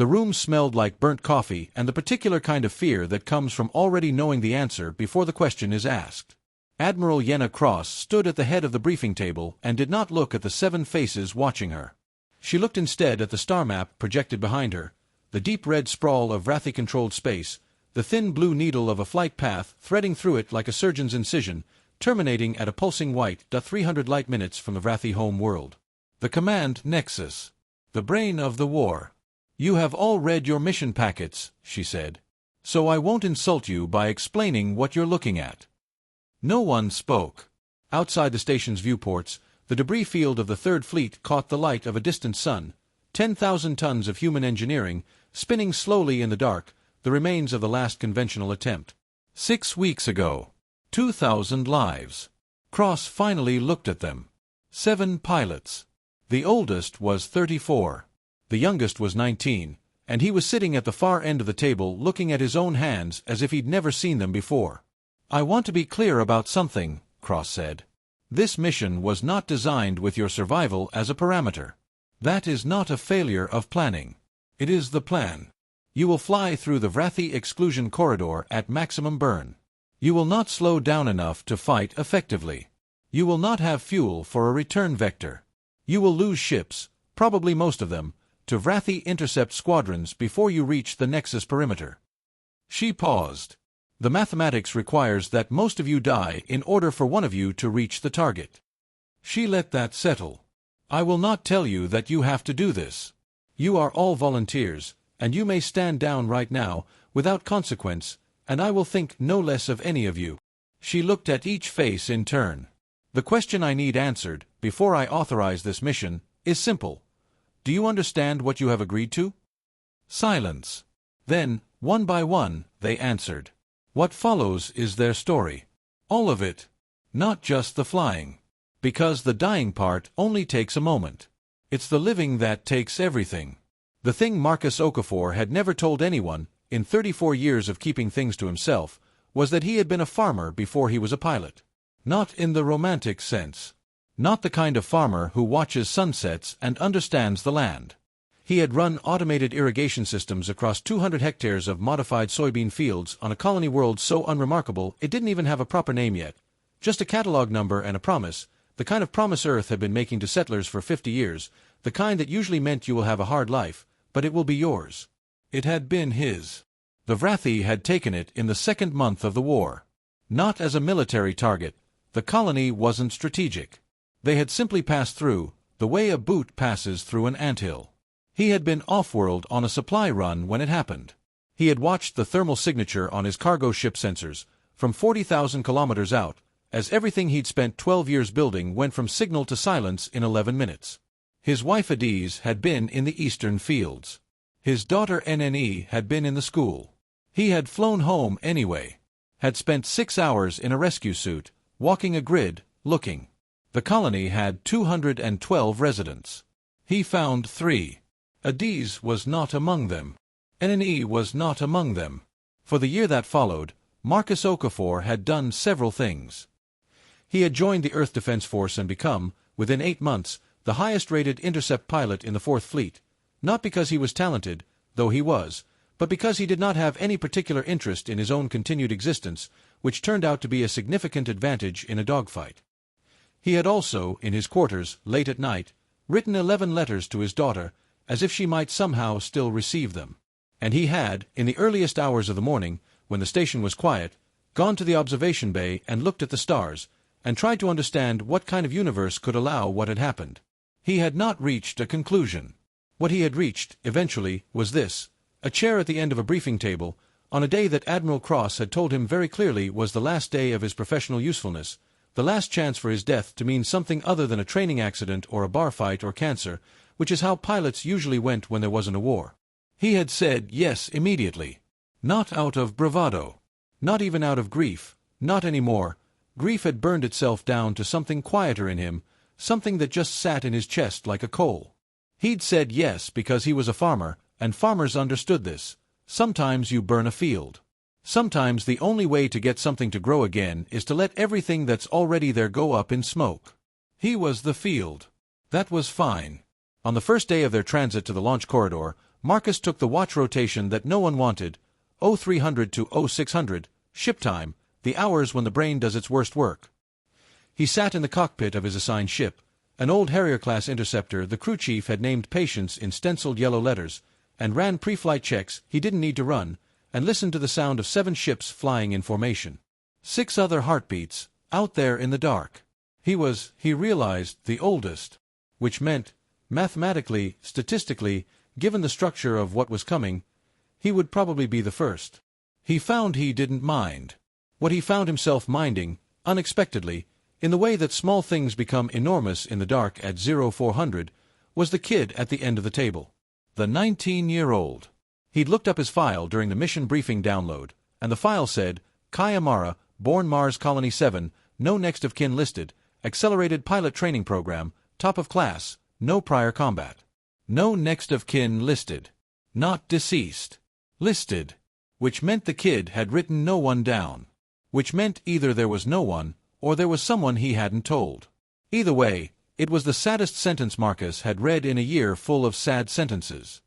The room smelled like burnt coffee and the particular kind of fear that comes from already knowing the answer before the question is asked. Admiral Cross stood at the head of the briefing table and did not look at the 7 faces watching her. She looked instead at the star map projected behind her, the deep red sprawl of Vrathi-controlled space, the thin blue needle of a flight path threading through it like a surgeon's incision, terminating at a pulsing white 300 light-minutes from the Vrathi home world. The command Nexus. The brain of the war. "You have all read your mission packets," she said. "So I won't insult you by explaining what you're looking at." No one spoke. Outside the station's viewports, the debris field of the Third Fleet caught the light of a distant sun, 10,000 tons of human engineering, spinning slowly in the dark, the remains of the last conventional attempt. 6 weeks ago. 2,000 lives. Cross finally looked at them. 7 pilots. The oldest was 34. The youngest was 19, and he was sitting at the far end of the table looking at his own hands as if he'd never seen them before. "I want to be clear about something," Cross said. "This mission was not designed with your survival as a parameter. That is not a failure of planning. It is the plan. You will fly through the Vrathi exclusion corridor at maximum burn. You will not slow down enough to fight effectively. You will not have fuel for a return vector. You will lose ships, probably most of them, to Vrathi intercept squadrons before you reach the Nexus perimeter." She paused. "The mathematics requires that most of you die in order for one of you to reach the target." She let that settle. "I will not tell you that you have to do this. You are all volunteers, and you may stand down right now, without consequence, and I will think no less of any of you." She looked at each face in turn. "The question I need answered, before I authorize this mission, is simple. Do you understand what you have agreed to?" Silence. Then, one by one, they answered. What follows is their story. All of it. Not just the flying. Because the dying part only takes a moment. It's the living that takes everything. The thing Marcus Okafor had never told anyone, in 34 years of keeping things to himself, was that he had been a farmer before he was a pilot. Not in the romantic sense. Not the kind of farmer who watches sunsets and understands the land. He had run automated irrigation systems across 200 hectares of modified soybean fields on a colony world so unremarkable it didn't even have a proper name yet. Just a catalog number and a promise, the kind of promise Earth had been making to settlers for 50 years, the kind that usually meant you will have a hard life, but it will be yours. It had been his. The Vrathi had taken it in the 2nd month of the war. Not as a military target. The colony wasn't strategic. They had simply passed through, the way a boot passes through an anthill. He had been off-world on a supply run when it happened. He had watched the thermal signature on his cargo ship sensors, from 40,000 kilometers out, as everything he'd spent 12 years building went from signal to silence in 11 minutes. His wife Adiz had been in the eastern fields. His daughter NNE had been in the school. He had flown home anyway. Had spent 6 hours in a rescue suit, walking a grid, looking. The colony had 212 residents. He found 3. Adiz was not among them. NNE was not among them. For the year that followed, Marcus Okafor had done several things. He had joined the Earth Defense Force and become, within 8 months, the highest-rated intercept pilot in the 4th Fleet, not because he was talented, though he was, but because he did not have any particular interest in his own continued existence, which turned out to be a significant advantage in a dogfight. He had also, in his quarters, late at night, written 11 letters to his daughter, as if she might somehow still receive them. And he had, in the earliest hours of the morning, when the station was quiet, gone to the observation bay and looked at the stars, and tried to understand what kind of universe could allow what had happened. He had not reached a conclusion. What he had reached, eventually, was this: a chair at the end of a briefing table, on a day that Admiral Cross had told him very clearly was the last day of his professional usefulness, the last chance for his death to mean something other than a training accident or a bar fight or cancer, which is how pilots usually went when there wasn't a war. He had said yes immediately. Not out of bravado. Not even out of grief. Not anymore. Grief had burned itself down to something quieter in him, something that just sat in his chest like a coal. He'd said yes because he was a farmer, and farmers understood this. Sometimes you burn a field. Sometimes the only way to get something to grow again is to let everything that's already there go up in smoke. He was the field. That was fine. On the first day of their transit to the launch corridor, Marcus took the watch rotation that no one wanted, 0300 to 0600, ship time, the hours when the brain does its worst work. He sat in the cockpit of his assigned ship, an old Harrier-class interceptor the crew chief had named Patience in stenciled yellow letters, and ran pre-flight checks he didn't need to run, and listened to the sound of 7 ships flying in formation. 6 other heartbeats, out there in the dark. He realized, the oldest, which meant, mathematically, statistically, given the structure of what was coming, he would probably be the first. He found he didn't mind. What he found himself minding, unexpectedly, in the way that small things become enormous in the dark at 0400, was the kid at the end of the table. The 19-year-old. He'd looked up his file during the mission briefing download, and the file said, Kai Amara, born Mars Colony 7, no next of kin listed, accelerated pilot training program, top of class, no prior combat. No next of kin listed. Not deceased. Listed. Which meant the kid had written no one down. Which meant either there was no one, or there was someone he hadn't told. Either way, it was the saddest sentence Marcus had read in a year full of sad sentences.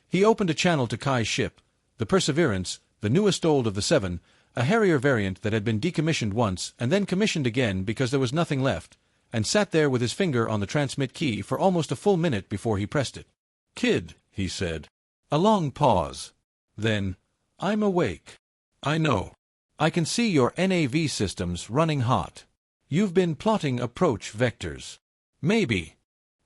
He opened a channel to Kai's ship, the Perseverance, the newest old of the 7, a Harrier variant that had been decommissioned once and then commissioned again because there was nothing left, and sat there with his finger on the transmit key for almost a full minute before he pressed it. "Kid," he said. A long pause. Then, "I'm awake. I know. I can see your NAV systems running hot. You've been plotting approach vectors. Maybe.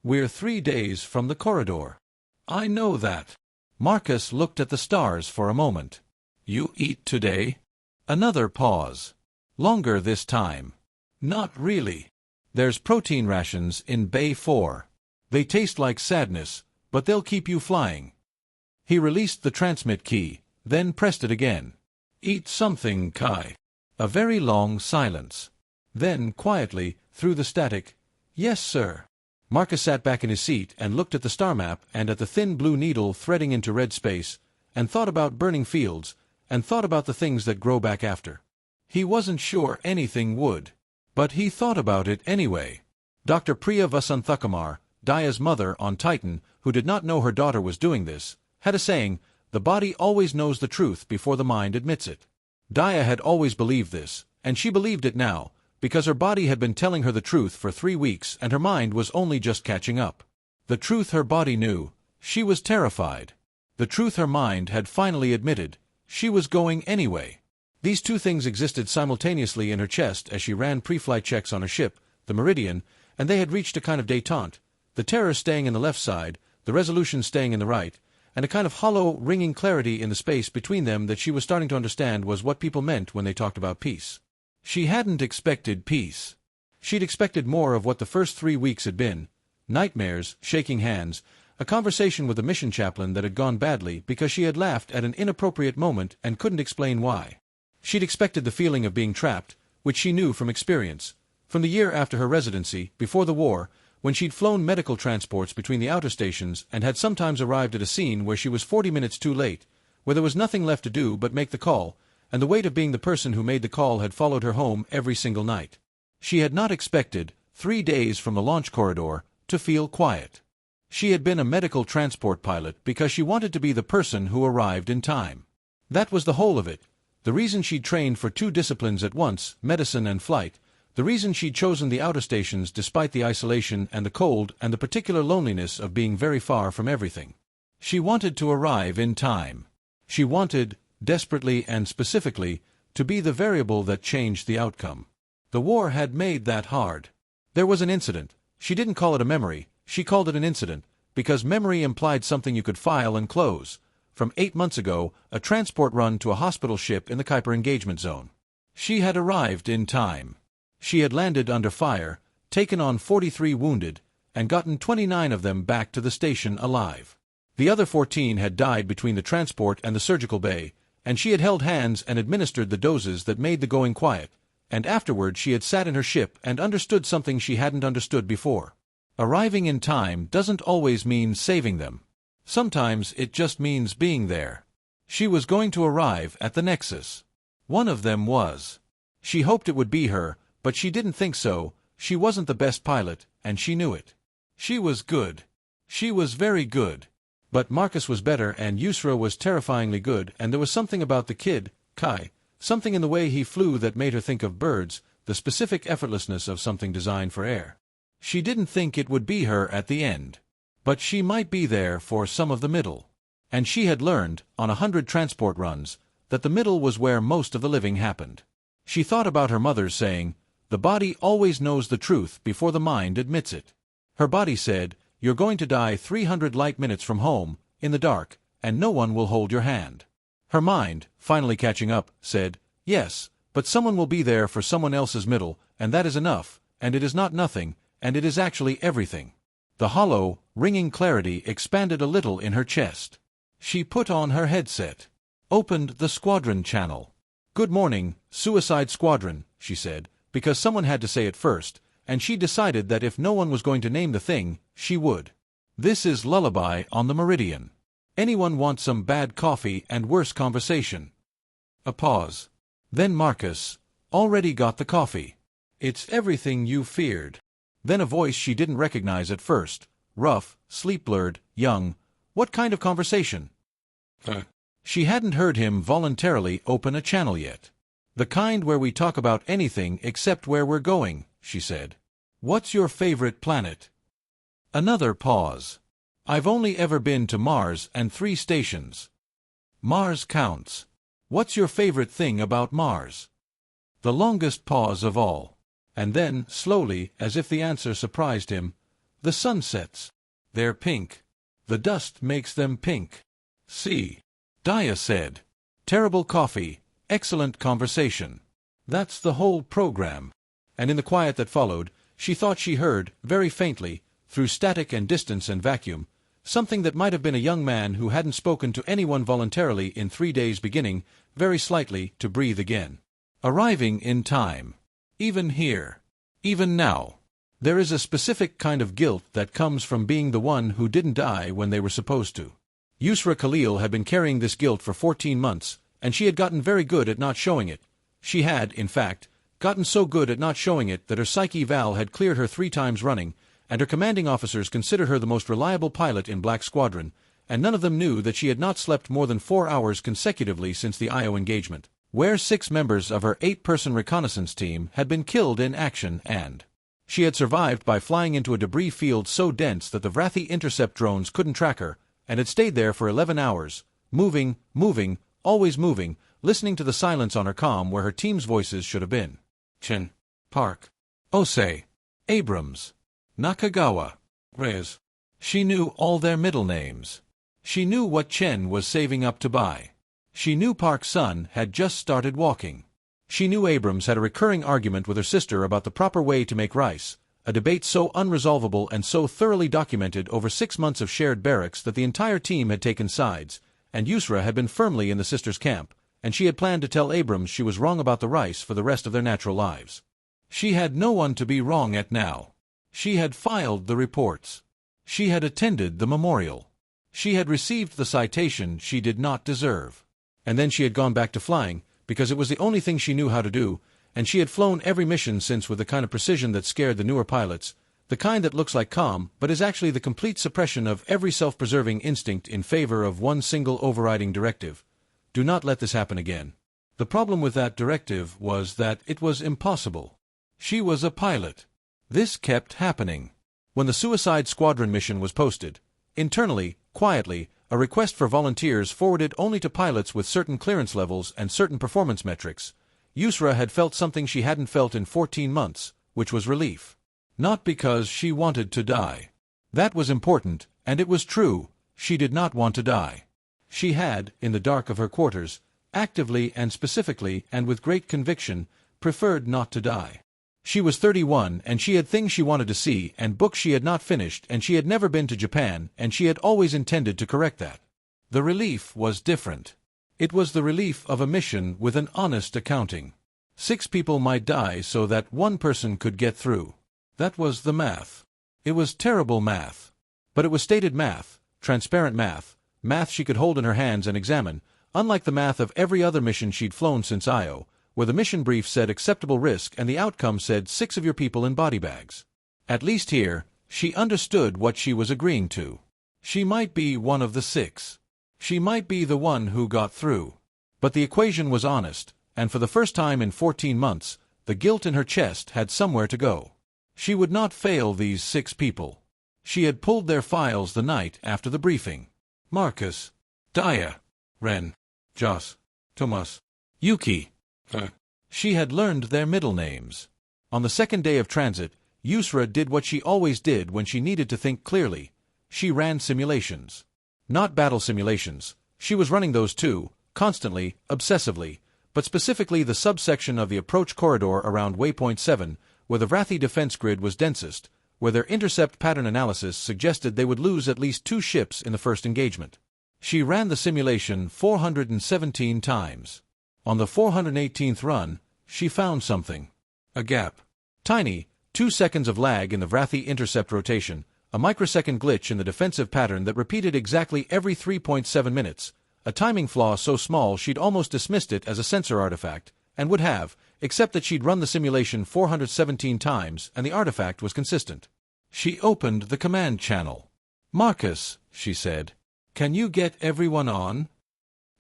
We're 3 days from the corridor. I know that." Marcus looked at the stars for a moment. "You eat today?" Another pause. Longer this time. "Not really. There's protein rations in Bay 4. They taste like sadness, but they'll keep you flying." He released the transmit key, then pressed it again. "Eat something, Kai." A very long silence. Then, quietly, through the static, "Yes, sir." Marcus sat back in his seat and looked at the star map and at the thin blue needle threading into red space, and thought about burning fields, and thought about the things that grow back after. He wasn't sure anything would. But he thought about it anyway. Dr. Priya Vasanthakumar, Daya's mother on Titan, who did not know her daughter was doing this, had a saying, "The body always knows the truth before the mind admits it." Daya had always believed this, and she believed it now, because her body had been telling her the truth for 3 weeks and her mind was only just catching up. The truth her body knew, she was terrified. The truth her mind had finally admitted, she was going anyway. These 2 things existed simultaneously in her chest as she ran pre-flight checks on her ship, the Meridian, and they had reached a kind of détente, the terror staying in the left side, the resolution staying in the right, and a kind of hollow, ringing clarity in the space between them that she was starting to understand was what people meant when they talked about peace. She hadn't expected peace. She'd expected more of what the first 3 weeks had been: nightmares, shaking hands, a conversation with the mission chaplain that had gone badly because she had laughed at an inappropriate moment and couldn't explain why. She'd expected the feeling of being trapped, which she knew from experience, from the year after her residency, before the war, when she'd flown medical transports between the outer stations and had sometimes arrived at a scene where she was 40 minutes too late, where there was nothing left to do but make the call, and the weight of being the person who made the call had followed her home every single night. She had not expected, 3 days from the launch corridor, to feel quiet. She had been a medical transport pilot because she wanted to be the person who arrived in time. That was the whole of it. The reason she'd trained for 2 disciplines at once, medicine and flight, the reason she'd chosen the outer stations despite the isolation and the cold and the particular loneliness of being very far from everything. She wanted to arrive in time. She wanted, desperately and specifically, to be the variable that changed the outcome. The war had made that hard. There was an incident. She didn't call it a memory, she called it an incident, because memory implied something you could file and close. From 8 months ago, a transport run to a hospital ship in the Kuiper engagement zone. She had arrived in time. She had landed under fire, taken on 43 wounded, and gotten 29 of them back to the station alive. The other 14 had died between the transport and the surgical bay, and she had held hands and administered the doses that made the going quiet, and afterward she had sat in her ship and understood something she hadn't understood before. Arriving in time doesn't always mean saving them. Sometimes it just means being there. She was going to arrive at the Nexus. One of them was. She hoped it would be her, but she didn't think so. She wasn't the best pilot, and she knew it. She was good. She was very good. But Marcus was better and Yusra was terrifyingly good, and there was something about the kid, Kai, something in the way he flew that made her think of birds, the specific effortlessness of something designed for air. She didn't think it would be her at the end. But she might be there for some of the middle. And she had learned, on 100 transport runs, that the middle was where most of the living happened. She thought about her mother's saying, "The body always knows the truth before the mind admits it." Her body said, "You're going to die 300 light minutes from home, in the dark, and no one will hold your hand." Her mind, finally catching up, said, "Yes, but someone will be there for someone else's middle, and that is enough, and it is not nothing, and it is actually everything." The hollow, ringing clarity expanded a little in her chest. She put on her headset. Opened the squadron channel. "Good morning, Suicide Squadron," she said, because someone had to say it first, and she decided that if no one was going to name the thing, she would. "This is Lullaby on the Meridian. Anyone want some bad coffee and worse conversation?" A pause. Then Marcus, "Already got the coffee. It's everything you feared." Then a voice she didn't recognize at first, rough, sleep-blurred, young. "What kind of conversation?" She hadn't heard him voluntarily open a channel yet. "The kind where we talk about anything except where we're going," she said. "What's your favorite planet?" Another pause. "I've only ever been to Mars and 3 stations." "Mars counts. What's your favorite thing about Mars?" The longest pause of all. And then, slowly, as if the answer surprised him, "The sunsets. They're pink. The dust makes them pink." "See," Daya said. "Terrible coffee, excellent conversation. That's the whole program." And in the quiet that followed, she thought she heard, very faintly, through static and distance and vacuum, something that might have been a young man who hadn't spoken to anyone voluntarily in 3 days beginning, very slightly, to breathe again. Arriving in time. Even here. Even now. There is a specific kind of guilt that comes from being the one who didn't die when they were supposed to. Yusra Khalil had been carrying this guilt for 14 months, and she had gotten very good at not showing it. She had, in fact, gotten so good at not showing it that her psyche valve had cleared her 3 times running, and her commanding officers considered her the most reliable pilot in Black Squadron, and none of them knew that she had not slept more than 4 hours consecutively since the Io engagement, where 6 members of her 8-person reconnaissance team had been killed in action, and she had survived by flying into a debris field so dense that the Vrathi intercept drones couldn't track her, and had stayed there for 11 hours, moving, always moving, listening to the silence on her comm where her team's voices should have been. Chen, Park, Osei, Abrams, Nakagawa, Reyes. She knew all their middle names. She knew what Chen was saving up to buy. She knew Park's son had just started walking. She knew Abrams had a recurring argument with her sister about the proper way to make rice, a debate so unresolvable and so thoroughly documented over 6 months of shared barracks that the entire team had taken sides, and Yusra had been firmly in the sisters' camp, and she had planned to tell Abrams she was wrong about the rice for the rest of their natural lives. She had no one to be wrong at now. She had filed the reports. She had attended the memorial. She had received the citation she did not deserve. And then she had gone back to flying, because it was the only thing she knew how to do, and she had flown every mission since with the kind of precision that scared the newer pilots, the kind that looks like calm but is actually the complete suppression of every self-preserving instinct in favor of one single overriding directive. Do not let this happen again. The problem with that directive was that it was impossible. She was a pilot. This kept happening. When the Suicide Squadron mission was posted, internally, quietly, a request for volunteers forwarded only to pilots with certain clearance levels and certain performance metrics, Yusra had felt something she hadn't felt in 14 months, which was relief. Not because she wanted to die. That was important, and it was true, she did not want to die. She had, in the dark of her quarters, actively and specifically and with great conviction, preferred not to die. She was 31, and she had things she wanted to see, and books she had not finished, and she had never been to Japan, and she had always intended to correct that. The relief was different. It was the relief of a mission with an honest accounting. 6 people might die so that 1 person could get through. That was the math. It was terrible math. But it was stated math, transparent math, math she could hold in her hands and examine, unlike the math of every other mission she'd flown since Io, where the mission brief said acceptable risk and the outcome said 6 of your people in body bags. At least here, she understood what she was agreeing to. She might be one of the 6. She might be the one who got through. But the equation was honest, and for the first time in 14 months, the guilt in her chest had somewhere to go. She would not fail these 6 people. She had pulled their files the night after the briefing. Marcus, Daya, Ren, Joss, Tomas, Yuki. She had learned their middle names. On the second day of transit, Yusra did what she always did when she needed to think clearly. She ran simulations. Not battle simulations. She was running those too, constantly, obsessively, but specifically the subsection of the approach corridor around Waypoint 7, where the Vrathi defense grid was densest, where their intercept pattern analysis suggested they would lose at least 2 ships in the first engagement. She ran the simulation 417 times. On the 418th run, she found something. A gap. Tiny, 2 seconds of lag in the Vrathi intercept rotation, a microsecond glitch in the defensive pattern that repeated exactly every 3.7 minutes, a timing flaw so small she'd almost dismissed it as a sensor artifact, and would have, except that she'd run the simulation 417 times and the artifact was consistent. She opened the command channel. "Marcus," she said, "can you get everyone on?"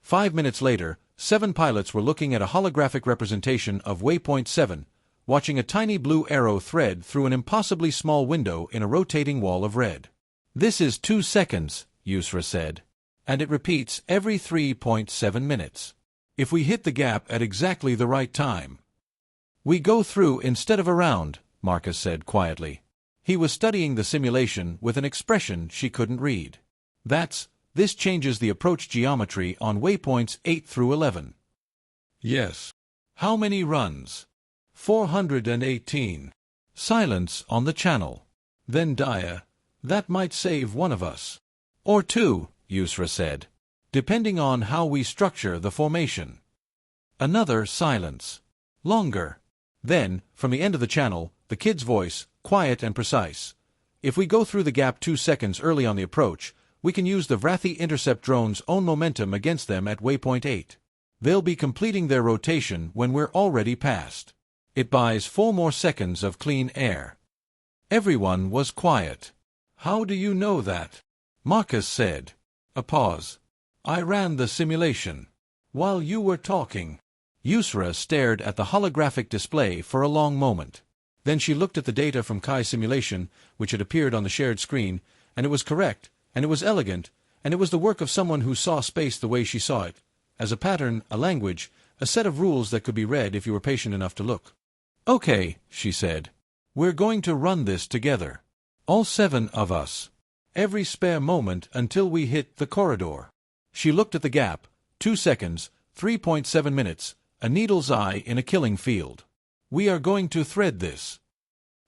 5 minutes later, 7 pilots were looking at a holographic representation of Waypoint 7, watching a tiny blue arrow thread through an impossibly small window in a rotating wall of red. "This is 2 seconds, Yusra said, "and it repeats every 3.7 minutes. If we hit the gap at exactly the right time, we go through instead of around," Marcus said quietly. He was studying the simulation with an expression she couldn't read. This changes the approach geometry on waypoints 8 through 11. "Yes." "How many runs?" 418. Silence on the channel. Then Daya, "That might save one of us." "Or 2, Yusra said, "depending on how we structure the formation." Another silence. Longer. Then, from the end of the channel, the kid's voice, quiet and precise. "If we go through the gap 2 seconds early on the approach, we can use the Vrathi intercept drone's own momentum against them at waypoint 8. They'll be completing their rotation when we're already past. It buys 4 more seconds of clean air." Everyone was quiet. "How do you know that?" Marcus said. A pause. "I ran the simulation. While you were talking." Yusra stared at the holographic display for a long moment. Then she looked at the data from Kai's simulation, which had appeared on the shared screen, and it was correct, and it was elegant, and it was the work of someone who saw space the way she saw it, as a pattern, a language, a set of rules that could be read if you were patient enough to look. "Okay," she said. "We're going to run this together. All 7 of us. Every spare moment until we hit the corridor." She looked at the gap. 2 seconds, 3.7 minutes, a needle's eye in a killing field. "We are going to thread this."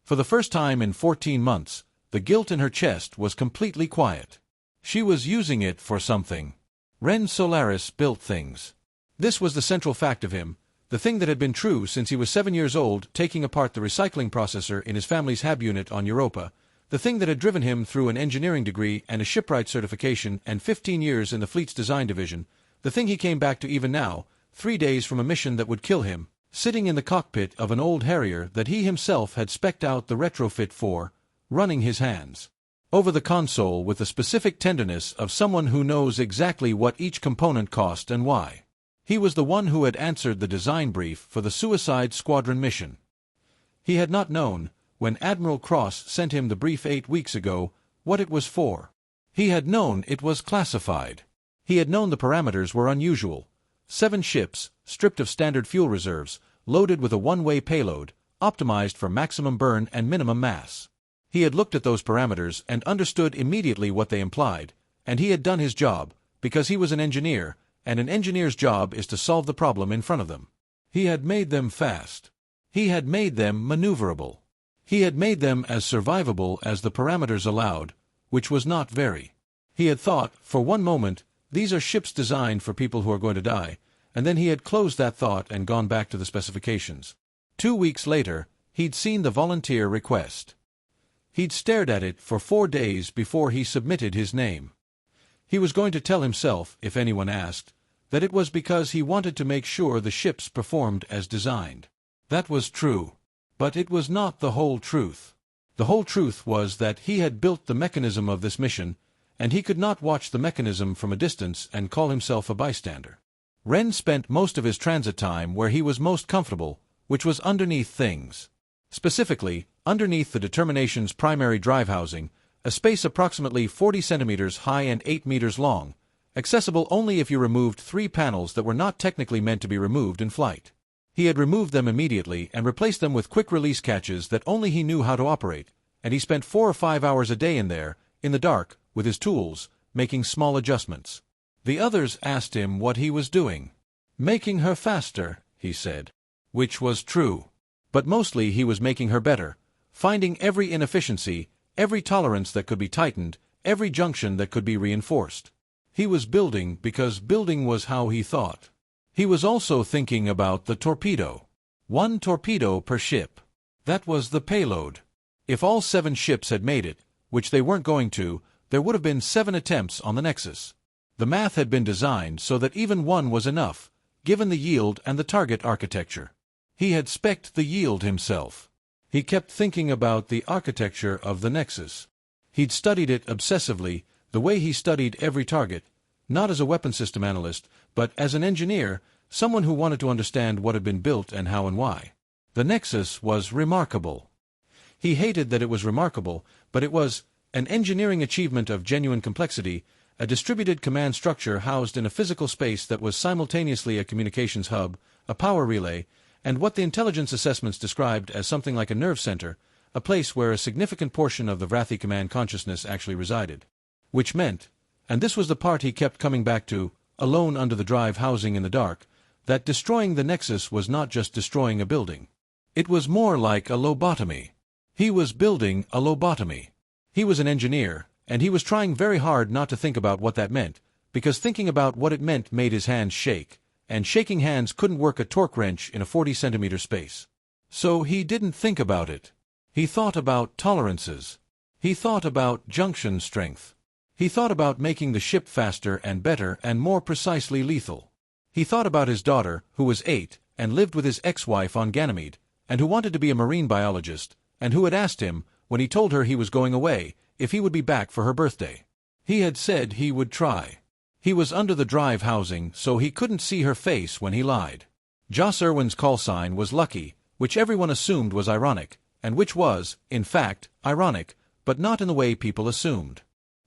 For the first time in 14 months, the guilt in her chest was completely quiet. She was using it for something. Ren Solaris built things. This was the central fact of him, the thing that had been true since he was 7 years old, taking apart the recycling processor in his family's HAB unit on Europa, the thing that had driven him through an engineering degree and a shipwright certification and 15 years in the fleet's design division, the thing he came back to even now, 3 days from a mission that would kill him, sitting in the cockpit of an old Harrier that he himself had spec'd out the retrofit for, running his hands over the console with the specific tenderness of someone who knows exactly what each component cost and why. He was the one who had answered the design brief for the Suicide Squadron mission. He had not known, when Admiral Cross sent him the brief 8 weeks ago, what it was for. He had known it was classified. He had known the parameters were unusual. 7 ships, stripped of standard fuel reserves, loaded with a one-way payload, optimized for maximum burn and minimum mass. He had looked at those parameters and understood immediately what they implied, and he had done his job, because he was an engineer, and an engineer's job is to solve the problem in front of them. He had made them fast. He had made them maneuverable. He had made them as survivable as the parameters allowed, which was not very. He had thought, for one moment, these are ships designed for people who are going to die, and then he had closed that thought and gone back to the specifications. 2 weeks later, he'd seen the volunteer request. He'd stared at it for 4 days before he submitted his name. He was going to tell himself, if anyone asked, that it was because he wanted to make sure the ships performed as designed. That was true. But it was not the whole truth. The whole truth was that he had built the mechanism of this mission, and he could not watch the mechanism from a distance and call himself a bystander. Ren spent most of his transit time where he was most comfortable, which was underneath things. Specifically, underneath the Determination's primary drive housing, a space approximately 40 centimeters high and 8 meters long, accessible only if you removed 3 panels that were not technically meant to be removed in flight. He had removed them immediately and replaced them with quick-release catches that only he knew how to operate, and he spent 4 or 5 hours a day in there, in the dark, with his tools, making small adjustments. The others asked him what he was doing. "Making her faster," he said. Which was true. But mostly he was making her better, finding every inefficiency, every tolerance that could be tightened, every junction that could be reinforced. He was building because building was how he thought. He was also thinking about the torpedo. 1 torpedo per ship. That was the payload. If all 7 ships had made it, which they weren't going to, there would have been 7 attempts on the Nexus. The math had been designed so that even 1 was enough, given the yield and the target architecture. He had spec'd the yield himself. He kept thinking about the architecture of the Nexus. He'd studied it obsessively, the way he studied every target, not as a weapon system analyst, but as an engineer, someone who wanted to understand what had been built and how and why. The Nexus was remarkable. He hated that it was remarkable, but it was an engineering achievement of genuine complexity, a distributed command structure housed in a physical space that was simultaneously a communications hub, a power relay, and what the intelligence assessments described as something like a nerve center, a place where a significant portion of the Vrathi command consciousness actually resided. Which meant, and this was the part he kept coming back to, alone under the drive housing in the dark, that destroying the Nexus was not just destroying a building. It was more like a lobotomy. He was building a lobotomy. He was an engineer, and he was trying very hard not to think about what that meant, because thinking about what it meant made his hands shake, and shaking hands couldn't work a torque wrench in a 40-centimeter space. So he didn't think about it. He thought about tolerances. He thought about junction strength. He thought about making the ship faster and better and more precisely lethal. He thought about his daughter, who was 8, and lived with his ex-wife on Ganymede, and who wanted to be a marine biologist, and who had asked him, when he told her he was going away, if he would be back for her birthday. He had said he would try. He was under the drive housing, so he couldn't see her face when he lied. Joss Irwin's call sign was Lucky, which everyone assumed was ironic, and which was, in fact, ironic, but not in the way people assumed.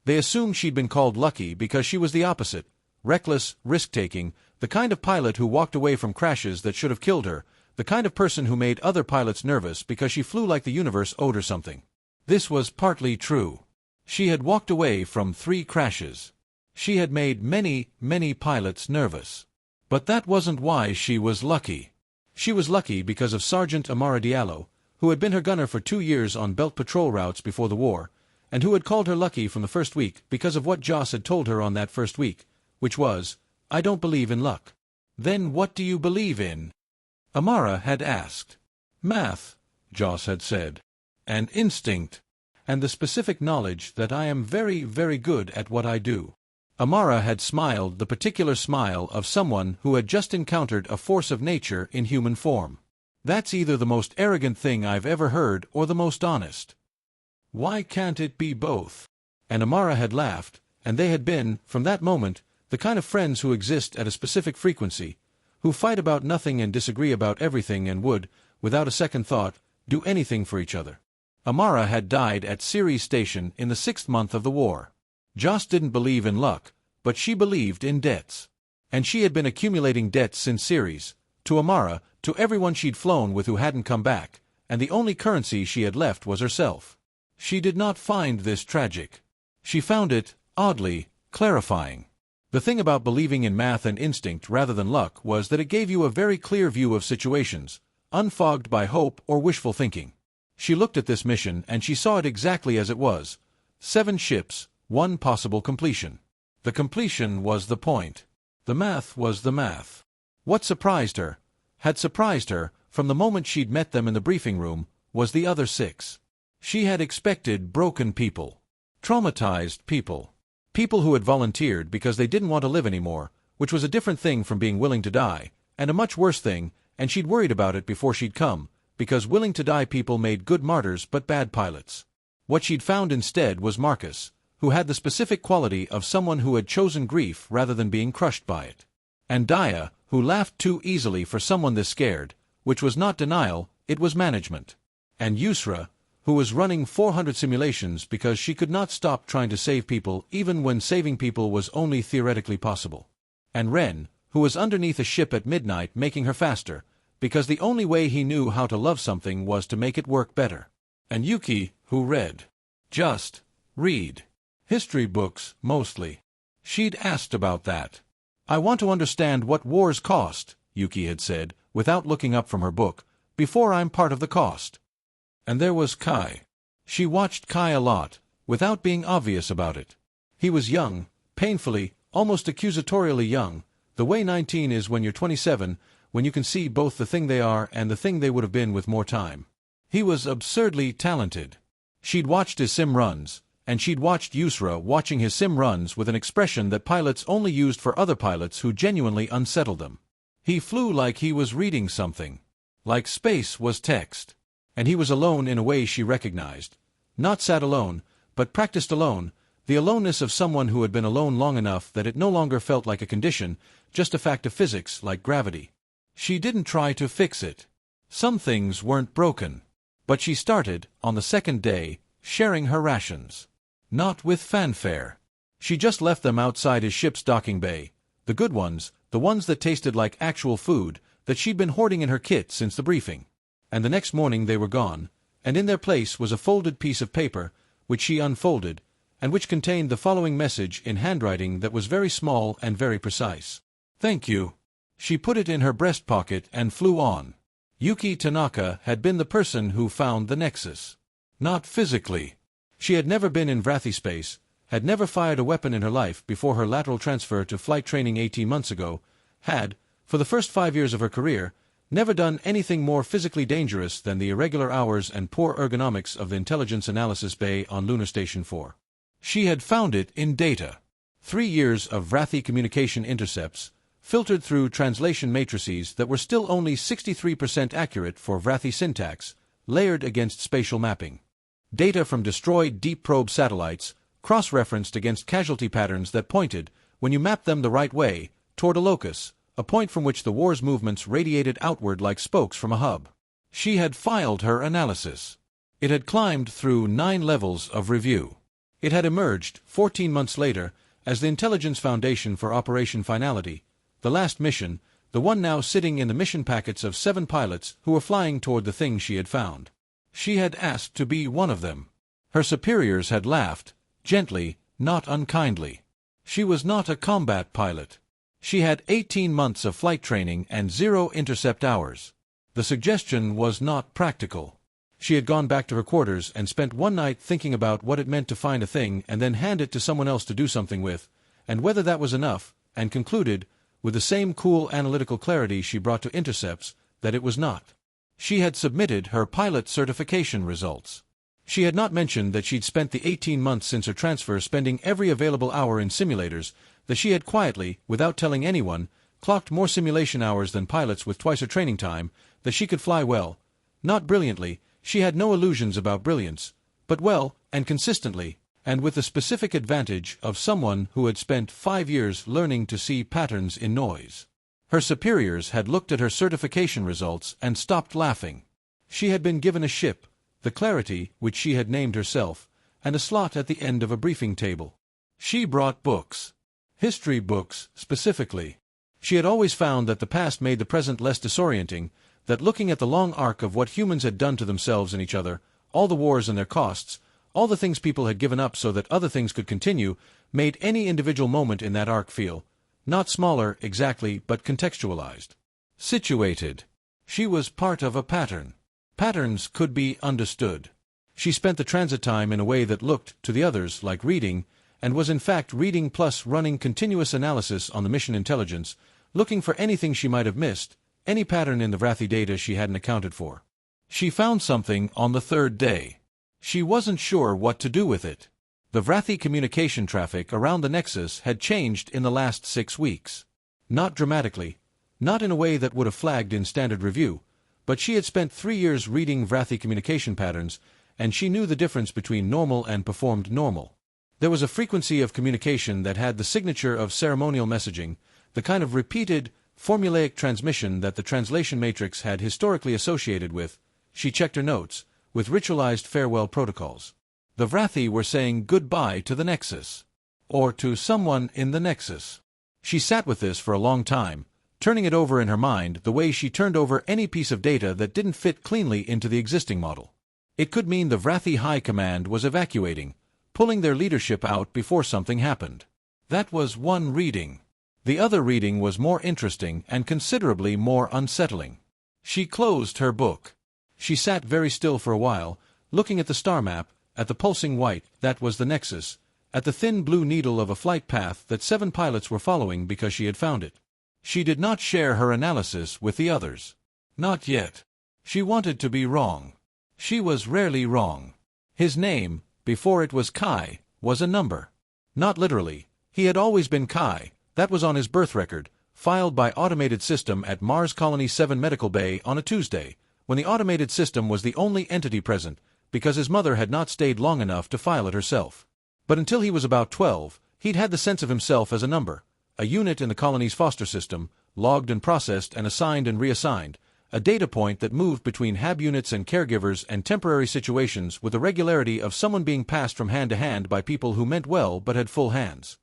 They assumed she'd been called Lucky because she was the opposite, reckless, risk-taking, the kind of pilot who walked away from crashes that should have killed her, the kind of person who made other pilots nervous because she flew like the universe owed her something. This was partly true. She had walked away from 3 crashes. She had made many, many pilots nervous. But that wasn't why she was lucky. She was lucky because of Sergeant Amara Diallo, who had been her gunner for 2 years on belt patrol routes before the war, and who had called her lucky from the first week because of what Joss had told her on that first week, which was, "I don't believe in luck." "Then what do you believe in?" Amara had asked. "Math," Joss had said. "And instinct. And the specific knowledge that I am very, very good at what I do." Amara had smiled the particular smile of someone who had just encountered a force of nature in human form. "That's either the most arrogant thing I've ever heard or the most honest. Why can't it be both?" And Amara had laughed, and they had been, from that moment, the kind of friends who exist at a specific frequency, who fight about nothing and disagree about everything and would, without a second thought, do anything for each other. Amara had died at Ceres Station in the 6th month of the war. Joss didn't believe in luck, but she believed in debts. And she had been accumulating debts since Ceres, to Amara, to everyone she'd flown with who hadn't come back, and the only currency she had left was herself. She did not find this tragic. She found it, oddly, clarifying. The thing about believing in math and instinct rather than luck was that it gave you a very clear view of situations, unfogged by hope or wishful thinking. She looked at this mission and she saw it exactly as it was. 7 ships, 1 possible completion. The completion was the point. The math was the math. What surprised her, had surprised her, from the moment she'd met them in the briefing room, was the other 6. She had expected broken people. Traumatized people. People who had volunteered because they didn't want to live anymore, which was a different thing from being willing to die, and a much worse thing, and she'd worried about it before she'd come, because willing to die people made good martyrs but bad pilots. What she'd found instead was Marcus, who had the specific quality of someone who had chosen grief rather than being crushed by it. And Daya, who laughed too easily for someone this scared, which was not denial, it was management. And Yusra, who was running 400 simulations because she could not stop trying to save people even when saving people was only theoretically possible. And Ren, who was underneath a ship at midnight making her faster, because the only way he knew how to love something was to make it work better. And Yuki, who read. Just read. History books, mostly. She'd asked about that. I want to understand what wars cost, Yuki had said, without looking up from her book, before I'm part of the cost. And there was Kai. She watched Kai a lot, without being obvious about it. He was young, painfully, almost accusatorially young, the way 19 is when you're 27, when you can see both the thing they are and the thing they would have been with more time. He was absurdly talented. She'd watched his sim runs, and she'd watched Yusra watching his sim runs with an expression that pilots only used for other pilots who genuinely unsettled them. He flew like he was reading something. Like space was text. And he was alone in a way she recognized. Not sat alone, but practiced alone, the aloneness of someone who had been alone long enough that it no longer felt like a condition, just a fact of physics like gravity. She didn't try to fix it. Some things weren't broken. But she started, on the second day, sharing her rations. Not with fanfare. She just left them outside his ship's docking bay, the good ones, the ones that tasted like actual food, that she'd been hoarding in her kit since the briefing. And the next morning they were gone, and in their place was a folded piece of paper, which she unfolded, and which contained the following message in handwriting that was very small and very precise. Thank you. She put it in her breast pocket and flew on. Yuki Tanaka had been the person who found the Nexus. Not physically. She had never been in Vrathi space, had never fired a weapon in her life before her lateral transfer to flight training 18 months ago, had, for the first 5 years of her career, never done anything more physically dangerous than the irregular hours and poor ergonomics of the Intelligence Analysis Bay on Lunar Station 4. She had found it in data. 3 years of Vrathi communication intercepts, filtered through translation matrices that were still only 63% accurate for Vrathi syntax, layered against spatial mapping. Data from destroyed deep probe satellites, cross-referenced against casualty patterns that pointed, when you mapped them the right way, toward a locus, a point from which the war's movements radiated outward like spokes from a hub. She had filed her analysis. It had climbed through 9 levels of review. It had emerged, 14 months later, as the Intelligence Foundation for Operation Finality, the last mission, the one now sitting in the mission packets of 7 pilots who were flying toward the thing she had found. She had asked to be one of them. Her superiors had laughed, gently, not unkindly. She was not a combat pilot. She had 18 months of flight training and 0 intercept hours. The suggestion was not practical. She had gone back to her quarters and spent one night thinking about what it meant to find a thing and then hand it to someone else to do something with, and whether that was enough, and concluded, with the same cool analytical clarity she brought to intercepts, that it was not. She had submitted her pilot certification results. She had not mentioned that she'd spent the 18 months since her transfer spending every available hour in simulators, that she had quietly, without telling anyone, clocked more simulation hours than pilots with twice her training time, that she could fly well. Not brilliantly, she had no illusions about brilliance, but well, and consistently, and with the specific advantage of someone who had spent 5 years learning to see patterns in noise. Her superiors had looked at her certification results and stopped laughing. She had been given a ship, the Clarity, which she had named herself, and a slot at the end of a briefing table. She brought books. History books, specifically. She had always found that the past made the present less disorienting, that looking at the long arc of what humans had done to themselves and each other, all the wars and their costs, all the things people had given up so that other things could continue, made any individual moment in that arc feel, not smaller exactly, but contextualized. Situated. She was part of a pattern. Patterns could be understood. She spent the transit time in a way that looked, to the others, like reading, and was in fact reading plus running continuous analysis on the mission intelligence, looking for anything she might have missed, any pattern in the Vrathi data she hadn't accounted for. She found something on the 3rd day. She wasn't sure what to do with it. The Vrathi communication traffic around the Nexus had changed in the last 6 weeks. Not dramatically, not in a way that would have flagged in standard review, but she had spent 3 years reading Vrathi communication patterns, and she knew the difference between normal and performed normal. There was a frequency of communication that had the signature of ceremonial messaging, the kind of repeated, formulaic transmission that the translation matrix had historically associated with, she checked her notes, with ritualized farewell protocols. The Vrathi were saying goodbye to the Nexus. Or to someone in the Nexus. She sat with this for a long time, turning it over in her mind the way she turned over any piece of data that didn't fit cleanly into the existing model. It could mean the Vrathi High Command was evacuating, pulling their leadership out before something happened. That was one reading. The other reading was more interesting and considerably more unsettling. She closed her book. She sat very still for a while, looking at the star map, at the pulsing white, that was the Nexus, at the thin blue needle of a flight path that 7 pilots were following because she had found it. She did not share her analysis with the others. Not yet. She wanted to be wrong. She was rarely wrong. His name, before it was Kai, was a number. Not literally. He had always been Kai. That was on his birth record, filed by Automated System at Mars Colony 7 Medical Bay on a Tuesday, when the Automated System was the only entity present, because his mother had not stayed long enough to file it herself. But until he was about 12, he'd had the sense of himself as a number, a unit in the colony's foster system, logged and processed and assigned and reassigned, a data point that moved between HAB units and caregivers and temporary situations with the regularity of someone being passed from hand to hand by people who meant well but had full hands.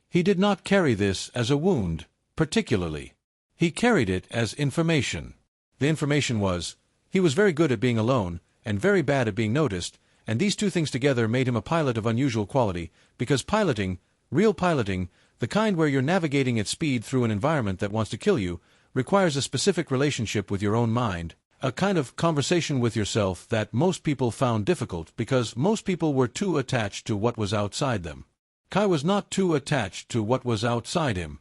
He did not carry this as a wound, particularly. He carried it as information. The information was, he was very good at being alone, and very bad at being noticed, and these two things together made him a pilot of unusual quality, because piloting, real piloting, the kind where you're navigating at speed through an environment that wants to kill you, requires a specific relationship with your own mind, a kind of conversation with yourself that most people found difficult because most people were too attached to what was outside them. Kai was not too attached to what was outside him.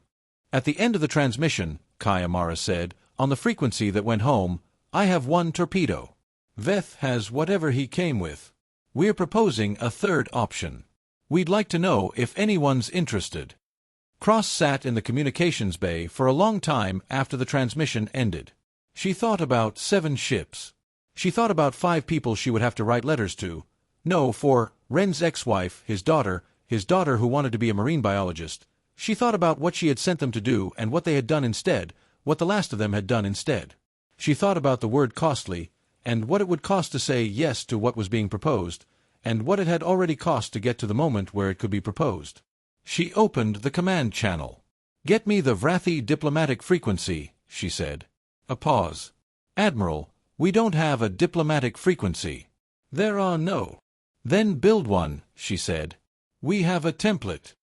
At the end of the transmission, Kai Amara said, on the frequency that went home, I have 1 torpedo. Veth has whatever he came with. We're proposing a third option. We'd like to know if anyone's interested. Cross sat in the communications bay for a long time after the transmission ended. She thought about 7 ships. She thought about 5 people she would have to write letters to. No, for Ren's ex-wife, his daughter who wanted to be a marine biologist. She thought about what she had sent them to do and what they had done instead, what the last of them had done instead. She thought about the word costly, and what it would cost to say yes to what was being proposed, and what it had already cost to get to the moment where it could be proposed. She opened the command channel. Get me the Vrathi diplomatic frequency, she said. A pause. Admiral, we don't have a diplomatic frequency. There are no. Then build one, she said. We have a template.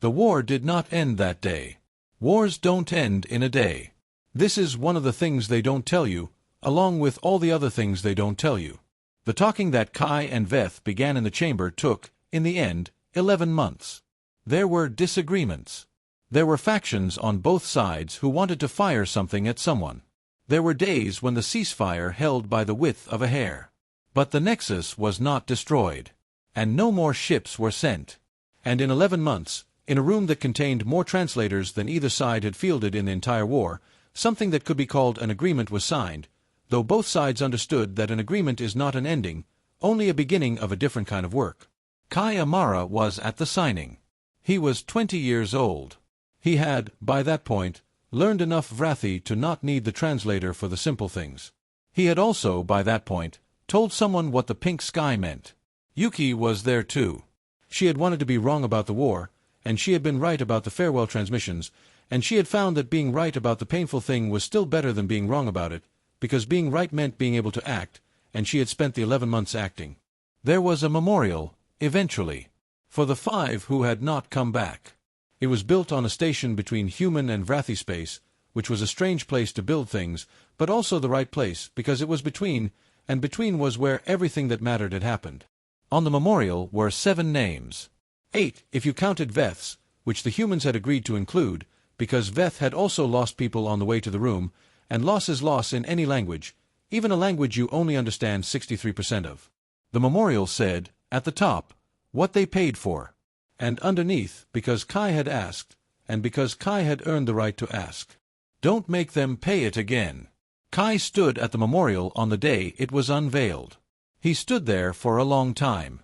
The war did not end that day. Wars don't end in a day. This is one of the things they don't tell you, along with all the other things they don't tell you. The talking that Kai and Veth began in the chamber took, in the end, 11 months. There were disagreements. There were factions on both sides who wanted to fire something at someone. There were days when the ceasefire held by the width of a hair. But the Nexus was not destroyed. And no more ships were sent. And in 11 months, in a room that contained more translators than either side had fielded in the entire war, something that could be called an agreement was signed, though both sides understood that an agreement is not an ending, only a beginning of a different kind of work. Kai Amara was at the signing. He was 20 years old. He had, by that point, learned enough Vrathi to not need the translator for the simple things. He had also, by that point, told someone what the pink sky meant. Yuki was there too. She had wanted to be wrong about the war, and she had been right about the farewell transmissions, and she had found that being right about the painful thing was still better than being wrong about it, because being right meant being able to act, and she had spent the 11 months acting. There was a memorial, eventually, for the 5 who had not come back. It was built on a station between human and Vrathi space, which was a strange place to build things, but also the right place, because it was between, and between was where everything that mattered had happened. On the memorial were 7 names. 8, if you counted Veth's, which the humans had agreed to include, because Veth had also lost people on the way to the room, and loss is loss in any language, even a language you only understand 63% of. The memorial said, at the top, what they paid for. And underneath, because Kai had asked, and because Kai had earned the right to ask. Don't make them pay it again. Kai stood at the memorial on the day it was unveiled. He stood there for a long time.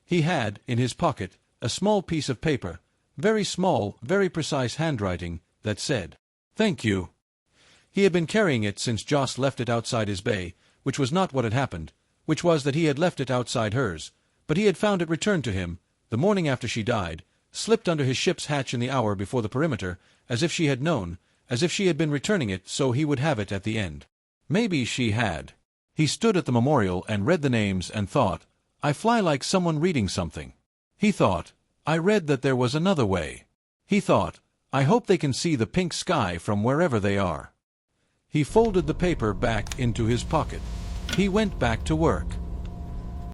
He had, in his pocket, a small piece of paper, very small, very precise handwriting, that said, "Thank you." He had been carrying it since Joss left it outside his bay, which was not what had happened, which was that he had left it outside hers, but he had found it returned to him, the morning after she died, slipped under his ship's hatch in the hour before the perimeter, as if she had known, as if she had been returning it so he would have it at the end. Maybe she had. He stood at the memorial and read the names and thought, I fly like someone reading something. He thought, I read that there was another way. He thought, I hope they can see the pink sky from wherever they are. He folded the paper back into his pocket. He went back to work.